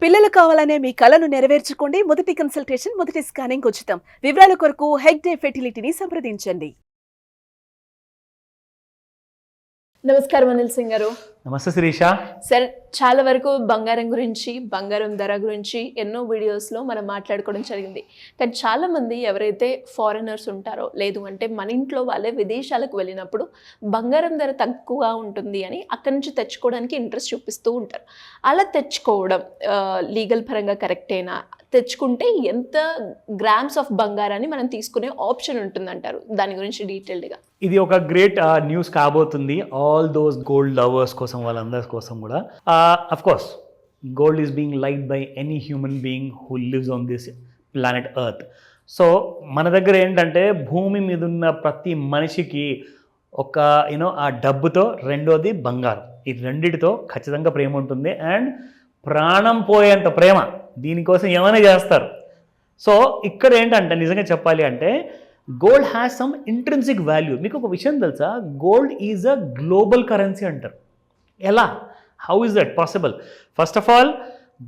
పిల్లలు కావాలనే మీ కలను నెరవేర్చుకోండి. మొదటి కన్సల్టేషన్, మొదటి స్కానింగ్ ఉచితం. వివరాల కొరకు హెగ్డే ఫెర్టిలిటీని సంప్రదించండి. నమస్కారం అనిల్ సింగ్ గారు. నమస్తే శిరీష. సార్, చాలా వరకు బంగారం గురించి, బంగారం ధర గురించి ఎన్నో వీడియోస్లో మనం మాట్లాడుకోవడం జరిగింది. కానీ చాలామంది ఎవరైతే ఫారినర్స్ ఉంటారో, లేదు అంటే మన ఇంట్లో వాళ్ళే విదేశాలకు వెళ్ళినప్పుడు బంగారం ధర తక్కువగా ఉంటుంది అని అక్కడి నుంచి తెచ్చుకోవడానికి ఇంట్రెస్ట్ చూపిస్తూ ఉంటారు. అలా తెచ్చుకోవడం లీగల్ పరంగా కరెక్టేనా? తెచ్చుకుంటే ఎంత గ్రామ్స్ ఆఫ్ బంగారాన్ని మనం తీసుకునే ఆప్షన్ ఉంటుందంటారు? దాని గురించి డీటెయిల్డ్గా. ఇది ఒక గ్రేట్ న్యూస్ కాబోతుంది ఆల్ దోస్ గోల్డ్ లవర్స్ కోసం, వాళ్ళందరి కోసం కూడా. Of course gold is being liked by any human being who lives on this planet earth. So మన దగ్గర ఏంటంటే భూమి మీద ఉన్న ప్రతి మనిషికి ఒక ఆ డబ్బుతో, రెండోది బంగారం, ఈ రెండిటితో ఖచ్చితంగా ప్రేమ ఉంటుంది. అండ్ ప్రాణం పోయేంత ప్రేమ, దీనికోసం ఏమైనా చేస్తారు. సో ఇక్కడ ఏంటంటే నిజంగా చెప్పాలి అంటే gold has some intrinsic value. మీకు ఒక విషయం తెలుసా, gold is a global currency అంటారు. ఎలా? How is that possible? First of all,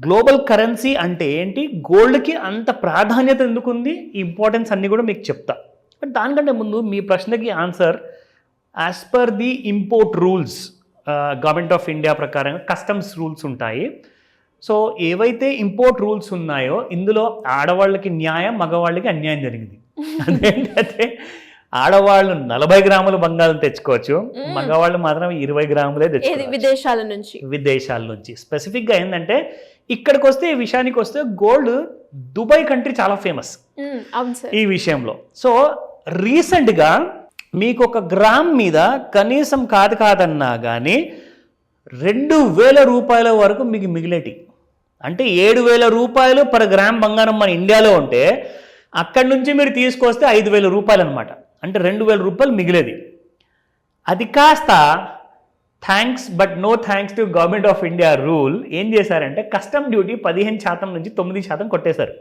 global currency అంటే ఏంటి, గోల్డ్కి అంత ప్రాధాన్యత ఎందుకుంది, ఈ ఇంపార్టెన్స్ అన్నీ కూడా మీకు చెప్తా. బట్ దానికంటే ముందు మీ ప్రశ్నకి answer, as per the import rules, government of India ప్రకారంగా కస్టమ్స్ రూల్స్ ఉంటాయి. సో ఏవైతే ఇంపోర్ట్ రూల్స్ ఉన్నాయో ఇందులో ఆడవాళ్ళకి న్యాయం, మగవాళ్ళకి అన్యాయం జరిగింది. అదేంటంటే ఆడవాళ్ళు 40 గ్రాముల బంగారం తెచ్చుకోవచ్చు, మగవాళ్ళు మాత్రం 20 గ్రాములే తెచ్చుకోవచ్చు విదేశాల నుంచి. స్పెసిఫిక్గా ఏంటంటే ఇక్కడికి వస్తే, ఈ విషయానికి వస్తే గోల్డ్ దుబాయ్ కంట్రీ చాలా ఫేమస్ ఈ విషయంలో. సో రీసెంట్గా మీకు ఒక గ్రామ్ మీద కనీసం కాదన్నా కానీ 2,000 రూపాయల వరకు మీకు మిగిలేటి. అంటే 7,000 రూపాయలు పర్ గ్రామ్ బంగారం మన ఇండియాలో ఉంటే అక్కడి నుంచి మీరు తీసుకొస్తే 5,000 రూపాయలు అనమాట. అంటే 2,000 రూపాయలు మిగిలేది. అది కాస్త thanks but no thanks to government of India rule ఏం చేశారంటే కస్టమ్ డ్యూటీ 15% నుంచి 9% కొట్టేశారు,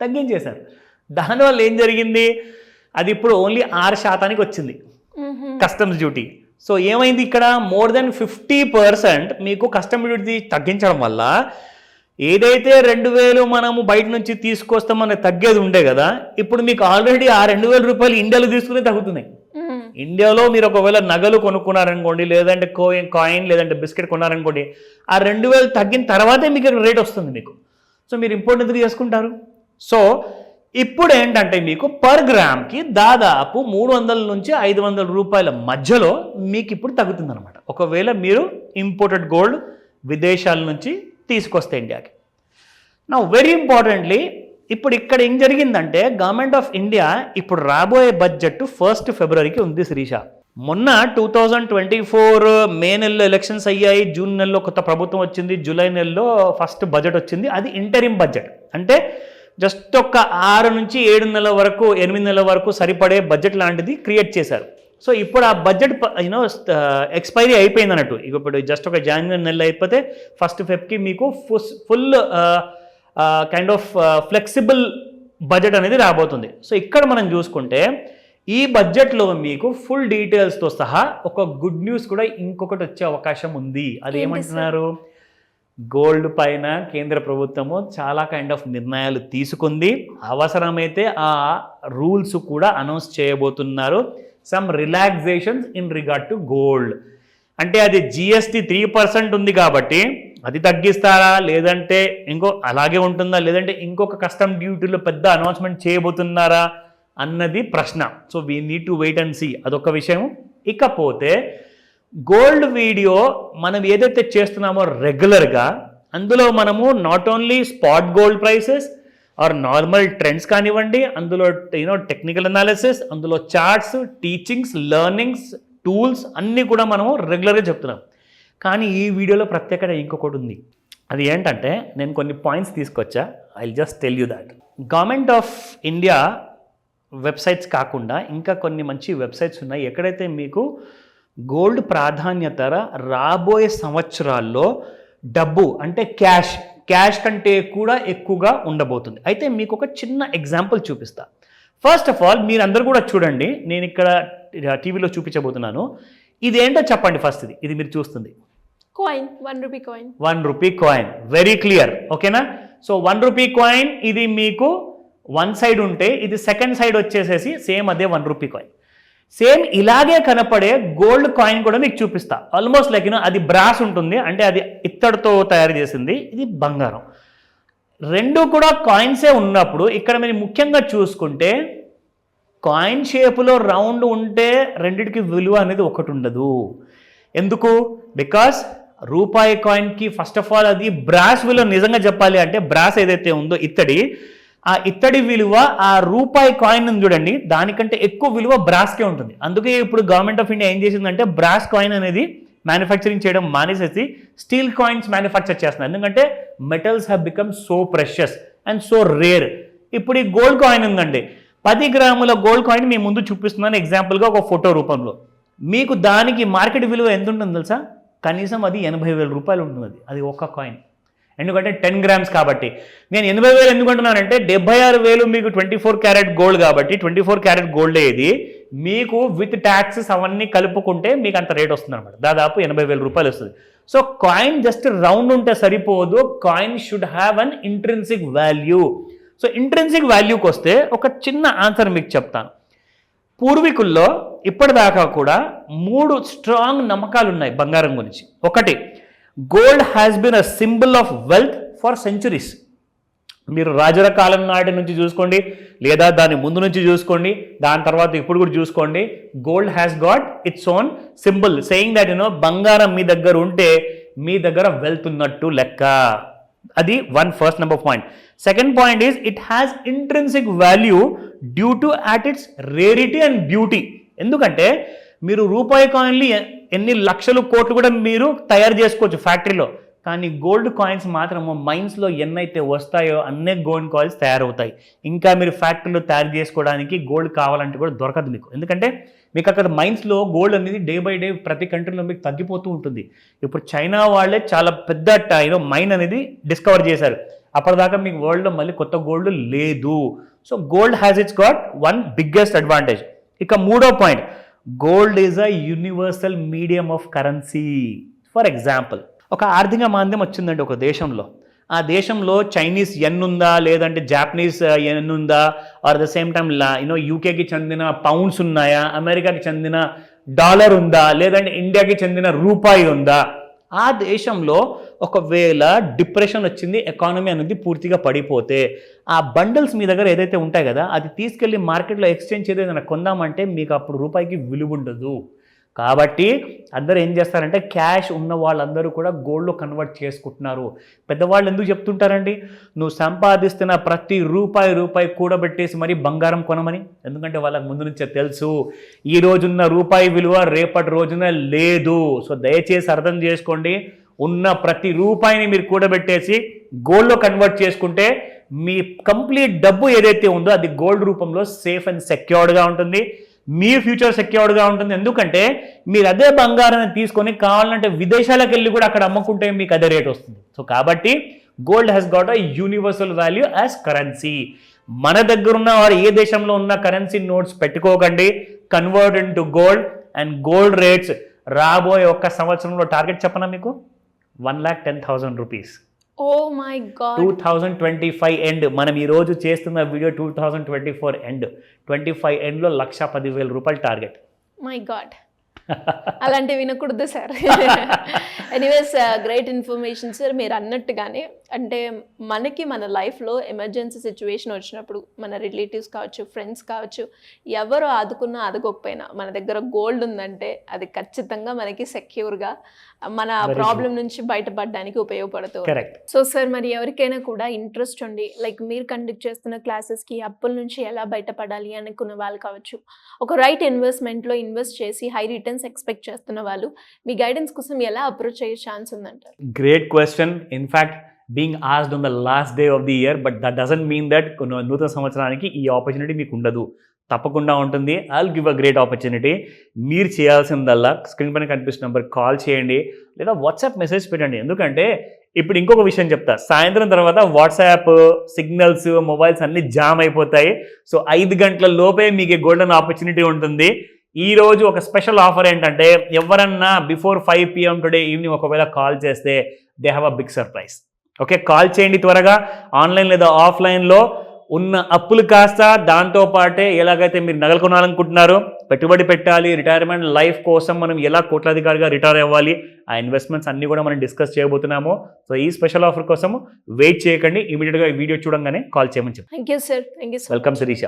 తగ్గించేశారు. దానివల్ల ఏం జరిగింది, అది ఇప్పుడు ఓన్లీ 6% వచ్చింది కస్టమ్స్ డ్యూటీ. సో ఏమైంది, ఇక్కడ మోర్ దెన్ 50% మీకు కస్టమ్ డ్యూటీ తగ్గించడం వల్ల ఏదైతే 2,000 మనము బయట నుంచి తీసుకొస్తాం మనకు తగ్గేది ఉండే కదా, ఇప్పుడు మీకు ఆల్రెడీ ఆ 2,000 రూపాయలు ఇండియాలో తీసుకునే తగ్గుతున్నాయి. ఇండియాలో మీరు ఒకవేళ నగలు కొనుక్కున్నారనుకోండి, లేదంటే కాయిన్ లేదంటే బిస్కెట్ కొన్నారనుకోండి, ఆ 2,000 తగ్గిన తర్వాతే మీకు రేట్ వస్తుంది మీకు. సో మీరు ఇంపోర్ట్ ఎందుకు చేసుకుంటారు? సో ఇప్పుడు ఏంటంటే మీకు పర్ గ్రామ్కి దాదాపు 300 నుంచి 500 రూపాయల మధ్యలో మీకు ఇప్పుడు తగ్గుతుంది అనమాట, ఒకవేళ మీరు ఇంపోర్టెడ్ గోల్డ్ విదేశాల నుంచి తీసుకొస్తే ఇండియాకి. నా వెరీ ఇంపార్టెంట్లీ, ఇప్పుడు ఇక్కడ ఏం జరిగిందంటే గవర్నమెంట్ ఆఫ్ ఇండియా ఇప్పుడు రాబోయే బడ్జెట్ 1 ఫిబ్రవరికి ఉంది శిరీష. మొన్న 2024 మే నెలలో ఎలక్షన్స్ అయ్యాయి, జూన్ నెలలో కొత్త ప్రభుత్వం వచ్చింది, జూలై నెలలో ఫస్ట్ బడ్జెట్ వచ్చింది. అది ఇంటరిమ్ బడ్జెట్, అంటే జస్ట్ ఒక 6 నుంచి 7 నెలల వరకు, 8 నెలల వరకు సరిపడే బడ్జెట్ లాంటిది క్రియేట్ చేశారు. సో ఇప్పుడు ఆ బడ్జెట్ ఎక్స్పైరీ అయిపోయింది అన్నట్టు. ఇప్పుడు జస్ట్ ఒక జనవరి నెల అయిపోతే 1 ఫెబ్కి మీకు full kind of flexible budget అనేది రాబోతుంది. సో ఇక్కడ మనం చూసుకుంటే ఈ బడ్జెట్లో మీకు ఫుల్ డీటెయిల్స్తో సహా ఒక గుడ్ న్యూస్ కూడా ఇంకొకటి వచ్చే అవకాశం ఉంది. అది ఏమంటున్నారు, గోల్డ్ పైన కేంద్ర ప్రభుత్వము చాలా కైండ్ ఆఫ్ నిర్ణయాలు తీసుకుంది. అవసరమైతే ఆ రూల్స్ కూడా అనౌన్స్ చేయబోతున్నారు. Some relaxations in regard to gold. అంటే అది GST 3% ఉంది కాబట్టి అది తగ్గిస్తారా, లేదంటే అలాగే ఉంటుందా, లేదంటే ఇంకొక కస్టమ్ డ్యూటీలో పెద్ద అనౌన్స్మెంట్ చేయబోతున్నారా అన్నది ప్రశ్న. So we need to wait and see, అదొక విషయం. ఇకపోతే గోల్డ్ వీడియో మనం ఏదైతే చేస్తున్నామో రెగ్యులర్గా, అందులో మనము not only spot gold prices or normal trends కానివ్వండి, అందులో టెక్నికల్ అనాలిసిస్, అందులో చార్ట్స్, టీచింగ్స్, లెర్నింగ్స్, టూల్స్ అన్నీ కూడా మనము రెగ్యులర్గా చెప్తున్నాం. కానీ ఈ వీడియోలో ప్రత్యేకత ఇంకొకటి ఉంది. అది ఏంటంటే నేను కొన్ని పాయింట్స్ తీసుకొచ్చా, I will just tell you that. Government of India websites కాకుండా ఇంకా కొన్ని మంచి వెబ్సైట్స్ ఉన్నాయి, ఎక్కడైతే మీకు గోల్డ్ ప్రాధాన్యత రాబోయే సంవత్సరాల్లో డబ్బు అంటే క్యాష్ కంటే కూడా ఎక్కువగా ఉండబోతుంది. అయితే మీకు ఒక చిన్న ఎగ్జాంపుల్ చూపిస్తా. ఫస్ట్ ఆఫ్ ఆల్ మీరు అందరూ కూడా చూడండి, నేను ఇక్కడ టీవీలో చూపించబోతున్నాను. ఇదేంటో చెప్పండి ఫస్ట్. ఇది మీరు చూస్తుంది coin, 1 rupee coin. 1 rupee coin, very clear. ఓకేనా? సో 1 రూపీ కాయిన్ ఇది మీకు వన్ సైడ్ ఉంటే ఇది సెకండ్ సైడ్ వచ్చేసేసి సేమ్ అదే 1 రూపీ కాయిన్. సేమ్ ఇలాగే కనపడే గోల్డ్ కాయిన్ కూడా మీకు చూపిస్తా. ఆల్మోస్ట్ లైక్ అది బ్రాస్ ఉంటుంది, అంటే అది ఇత్తడితో తయారు చేసింది, ఇది బంగారం. రెండు కూడా కాయిన్సే ఉన్నప్పుడు ఇక్కడ మీరు ముఖ్యంగా చూసుకుంటే కాయిన్ షేపులో రౌండ్ ఉంటే రెండిటికి విలువ అనేది ఒకటి ఉండదు. ఎందుకు? బికాస్ రూపాయి కాయిన్కి ఫస్ట్ ఆఫ్ ఆల్ అది బ్రాస్ విలువ నిజంగా చెప్పాలి అంటే బ్రాస్ ఏదైతే ఉందో ఇత్తడి, ఆ ఇత్తడి విలువ ఆ రూపాయి కాయిన్ చూడండి దానికంటే ఎక్కువ విలువ బ్రాస్కే ఉంటుంది. అందుకే ఇప్పుడు గవర్నమెంట్ ఆఫ్ ఇండియా ఏం చేసిందంటే బ్రాస్ కాయిన్ అనేది మ్యానుఫ్యాక్చరింగ్ చేయడం మానేసేసి స్టీల్ కాయిన్స్ మ్యానుఫ్యాక్చర్ చేస్తున్నారు. ఎందుకంటే metals have become so precious and so rare. ఇప్పుడు ఈ గోల్డ్ కాయిన్ ఉందండి, 10 గ్రాముల గోల్డ్ కాయిన్ మీ ముందు చూపిస్తున్నాను ఎగ్జాంపుల్గా ఒక ఫోటో రూపంలో. మీకు దానికి మార్కెట్ విలువ ఎంత ఉంటుంది తెలుసా? కనీసం అది 80,000 రూపాయలు ఉంటుంది అది ఒక్క కాయిన్. ఎందుకంటే 10 గ్రామ్స్ కాబట్టి. నేను 80,000 ఎందుకు అంటున్నానంటే 76,000 మీకు 24 క్యారెట్ గోల్డ్ కాబట్టి 24 క్యారెట్ గోల్డ్ ఏది మీకు విత్ ట్యాక్సెస్ అవన్నీ కలుపుకుంటే మీకు అంత రేట్ వస్తుంది అనమాట. దాదాపు 80,000 రూపాయలు వస్తుంది. సో కాయిన్ జస్ట్ రౌండ్ ఉంటే సరిపోదు, coin should have an intrinsic value. So intrinsic వాల్యూకి వస్తే ఒక చిన్న ఆన్సర్ మీకు చెప్తాను. పూర్వీకుల్లో ఇప్పటిదాకా కూడా 3 స్ట్రాంగ్ నమ్మకాలు ఉన్నాయి బంగారం గురించి. ఒకటి, gold has been a symbol of wealth for centuries. మీరు రాజుల కాలం నాటి నుంచి చూసుకోండి, లేదా దాని ముందు నుంచి చూసుకోండి, దాని తర్వాత ఇప్పుడు కూడా చూసుకోండి, gold has got its own symbol saying that బంగారం మీ దగ్గర ఉంటే మీ దగ్గర వెల్త్ ఉన్నట్టు లెక్క. అది first number point. Second point is it has intrinsic value due to at its rarity and beauty. ఎందుకంటే మీరు రూపాయి కాయిన్లు ఎన్ని లక్షలు కోట్లు కూడా మీరు తయారు చేసుకోవచ్చు ఫ్యాక్టరీలో, కానీ గోల్డ్ కాయిన్స్ మాత్రము మైన్స్లో ఎన్నైతే వస్తాయో అన్నే గోల్డ్ కాయిన్స్ తయారవుతాయి. ఇంకా మీరు ఫ్యాక్టరీలో తయారు చేసుకోవడానికి గోల్డ్ కావాలంటే కూడా దొరకదు మీకు. ఎందుకంటే మీకు అక్కడ మైన్స్లో గోల్డ్ అనేది డే బై డే ప్రతి కంట్రీలో మీకు తగ్గిపోతూ ఉంటుంది. ఇప్పుడు చైనా వాళ్ళే చాలా పెద్ద మైన్ అనేది డిస్కవర్ చేశారు. అప్పటిదాకా మీకు వరల్డ్లో మళ్ళీ కొత్త గోల్డ్ లేదు. So gold has its got one biggest advantage. ఇక మూడో point, gold is a universal medium of currency. For example, ఒక ఆర్థిక మాంద్యం వచ్చిందండి ఒక దేశంలో, ఆ దేశంలో చైనీస్ యెన్ ఉందా, లేదంటే జాపనీస్ యెన్ ఉందా, ఆర్ ద సేమ్ టైమ్ యూకేకి చెందిన పౌండ్స్ ఉన్నాయా, అమెరికాకి చెందిన డాలర్ ఉందా, లేదంటే ఇండియాకి చెందిన రూపాయి ఉందా, ఆ దేశంలో ఒకవేళ డిప్రెషన్ వచ్చింది, ఎకానమీ అనేది పూర్తిగా పడిపోతే ఆ బండిల్స్ మీ దగ్గర ఏదైతే ఉంటాయి కదా అది తీసుకెళ్ళి మార్కెట్లో ఎక్స్చేంజ్ ఏదైనా కొందామంటే మీకు అప్పుడు రూపాయికి విలువ ఉండదు. కాబట్టి అందరూ ఏం చేస్తారంటే క్యాష్ ఉన్న వాళ్ళందరూ కూడా గోల్డ్లో కన్వర్ట్ చేసుకుంటున్నారు. పెద్దవాళ్ళు ఎందుకు చెప్తుంటారండి, నువ్వు సంపాదిస్తున్న ప్రతి రూపాయి కూడబెట్టేసి మరీ బంగారం కొనమని. ఎందుకంటే వాళ్ళకి ముందు నుంచే తెలుసు ఈ రోజున్న రూపాయి విలువ రేపటి రోజున లేదు. సో దయచేసి అర్థం చేసుకోండి, ఉన్న ప్రతి రూపాయిని మీరు కూడబెట్టేసి గోల్డ్లో కన్వర్ట్ చేసుకుంటే మీ కంప్లీట్ డబ్బు ఏదైతే ఉందో అది గోల్డ్ రూపంలో సేఫ్ అండ్ సెక్యూర్డ్గా ఉంటుంది, మీ ఫ్యూచర్ సెక్యూర్డ్గా ఉంటుంది. ఎందుకంటే మీరు అదే బంగారాన్ని తీసుకొని కావాలంటే విదేశాలకు వెళ్ళి కూడా అక్కడ అమ్ముకుంటే మీకు అదే రేట్ వస్తుంది. సో కాబట్టి gold has got a universal value as currency. మన దగ్గర ఉన్న వారు ఏ దేశంలో ఉన్న కరెన్సీ నోట్స్ పెట్టుకోకండి, convert into gold. And gold rates రాబోయే ఒక్క సంవత్సరంలో టార్గెట్ చెప్పనా మీకు, 1,10,000 rupees. Oh my God. 2025 end. మనం ఈ రోజు చేస్తున్న వీడియో 2024 ఎండ్. 25 ఎండ్లో 1,10,000 రూపాయలు టార్గెట్. మై గాడ్, అలాంటివి వినకూడదు sir. Anyways, great information sir. మీరు అన్నట్టుగానే అంటే మనకి మన లైఫ్లో ఎమర్జెన్సీ సిచ్యువేషన్ వచ్చినప్పుడు మన రిలేటివ్స్ కావచ్చు, ఫ్రెండ్స్ కావచ్చు, ఎవరు ఆదుకున్నా ఆదుకోకపోయినా మన దగ్గర గోల్డ్ ఉందంటే అది ఖచ్చితంగా మనకి సెక్యూర్గా మన ప్రాబ్లం నుంచి బయటపడడానికి ఉపయోగపడుతుంది. సో సార్, మరి ఎవరికైనా కూడా ఇంట్రెస్ట్ ఉండి లైక్ మీరు కండక్ట్ చేస్తున్న క్లాసెస్కి అప్పుల నుంచి ఎలా బయటపడాలి అనుకున్న వాళ్ళు కావచ్చు, ఒక రైట్ ఇన్వెస్ట్మెంట్లో ఇన్వెస్ట్ చేసి హై రిటర్న్స్ ఎక్స్పెక్ట్ చేస్తున్న వాళ్ళు మీ గైడెన్స్ కోసం ఎలా అప్రోచ్ అయ్యే ఛాన్స్ ఉందంటారు? Great question. In fact being asked on the last day of the year, but that doesn't mean that నూతన సంవత్సరానికి ఈ ఆపర్చునిటీ మీకు ఉండదు. తప్పకుండా ఉంటుంది. I'll give a great opportunity. మీరు చేయాల్సిందల్లా స్క్రీన్ పైన కనిపిస్తున్న నెంబర్ కాల్ చేయండి, లేదా వాట్సాప్ మెసేజ్ పెట్టండి. ఎందుకంటే ఇప్పుడు ఇంకొక విషయం చెప్తా, సాయంత్రం తర్వాత వాట్సాప్ సిగ్నల్స్ మొబైల్స్ అన్నీ జామ్ అయిపోతాయి. సో 5 గంటల లోపే మీకు గోల్డెన్ ఆపర్చునిటీ ఉంటుంది. ఈ రోజు ఒక స్పెషల్ ఆఫర్ ఏంటంటే ఎవరన్నా బిఫోర్ 5 PM టుడే ఈవినింగ్ ఒకవేళ కాల్ చేస్తే they have a big surprise. Okay, call చేయండి త్వరగా. ఆన్లైన్ లేదా ఆఫ్లైన్లో ఉన్న అప్పులు కాస్త దాంతోపాటే ఎలాగైతే మీరు నగలు కొనాలనుకుంటున్నారో, పెట్టుబడి పెట్టాలి, రిటైర్మెంట్ లైఫ్ కోసం మనం ఎలా కోట్లాధికారిగా రిటైర్ అవ్వాలి, ఆ ఇన్వెస్ట్మెంట్స్ అన్నీ కూడా మనం డిస్కస్ చేయబోతున్నాము. సో ఈ స్పెషల్ ఆఫర్ కోసం వెయిట్ చేయకండి, ఇమీడియట్గా ఈ వీడియో చూడంగానే కాల్ చేయమని చెప్పి. Thank you sir, thank you so welcome Sirisha.